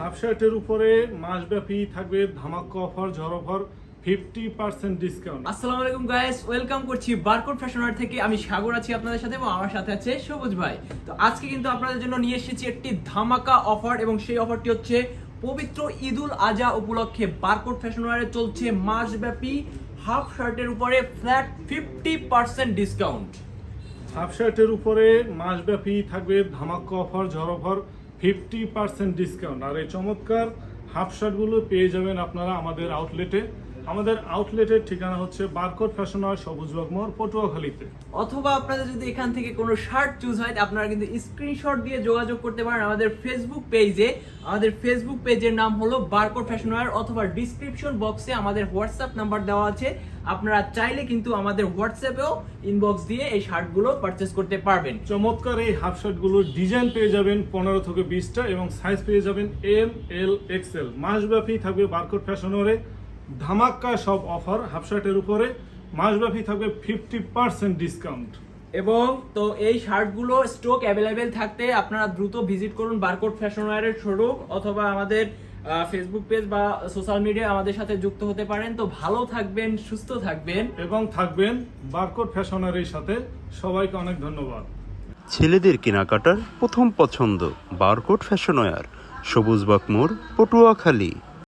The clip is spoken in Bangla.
হাফ শার্টের উপরে মাসব্যাপী থাকবে ধামাকা অফার, ঝড় অফার, 50% ডিসকাউন্ট। আসসালামু আলাইকুম গাইস, ওয়েলকাম করছি বারকোড ফ্যাশনার থেকে। আমি সাগর আছি আপনাদের সাথে এবং আমার সাথে আছে সবুজ ভাই। তো আজকে কিন্তু আপনাদের জন্য নিয়ে এসেছি একটি ধামাকা অফার এবং সেই অফারটি হচ্ছে পবিত্র ঈদুল আজহা উপলক্ষে বারকোড ফ্যাশনারে চলছে মাসব্যাপী হাফ শার্টের উপরে ফ্ল্যাট 50% ডিসকাউন্ট। হাফ শার্টের উপরে মাসব্যাপী থাকবে ধামাকা অফার, ঝড় অফার, 50% ডিসকাউন্ট। আর এই চমৎকার হাফ শার্টগুলো পেয়ে যাবেন আপনারা আমাদের আউটলেটে। আমাদের আউটলেটের ঠিকানা হচ্ছে বারকোড ফ্যাশনার, সবুজবাগ মোড়, পটুয়াখালীতে। অথবা আপনাদের যদি এখান থেকে কোনো শার্ট চুজ হয় আপনারা কিন্তু স্ক্রিনশট দিয়ে যোগাযোগ করতে পারেন আমাদের ফেসবুক পেজে। আমাদের ফেসবুক পেজের নাম হলো বারকোড ফ্যাশনার, অথবা ডিসক্রিপশন বক্সে আমাদের হোয়াটসঅ্যাপ নাম্বার দেওয়া আছে। আপনারা চাইলে কিন্তু আমাদের হোয়াটসঅ্যাপেও ইনবক্স দিয়ে এই শার্টগুলো পারচেজ করতে পারবেন। চমৎকার এই হাফ শার্টগুলোর ডিজাইন পেয়ে যাবেন 15 থেকে 20টা এবং সাইজ পেয়ে যাবেন এম, এল, এক্সেল। মাসব্যাপী থাকবে বারকোড ফ্যাশনারে ধামাকা সব অফার। হাফ শার্টের উপরে মাসব্যাপী থাকবে 50% ডিসকাউন্ট। এবং তো এই শার্টগুলো স্টক অ্যাভেলেবেল থাকতে আপনারা দ্রুত ভিজিট করুন বারকোড ফ্যাশনওয়্যারের শোরুম, অথবা আমাদের ফেসবুক পেজ বা সোশ্যাল মিডিয়ায় আমাদের সাথে যুক্ত হতে পারেন। তো ভালো থাকবেন, সুস্থ থাকবেন এবং থাকবেন বারকোড ফ্যাশনারের সাথে। সবাইকে অনেক ধন্যবাদ। ছেলেদের কেনাকাটার প্রথম পছন্দ বারকোড ফ্যাশনওয়্যার, সবুজবাগ মোড়, পটুয়াখালী।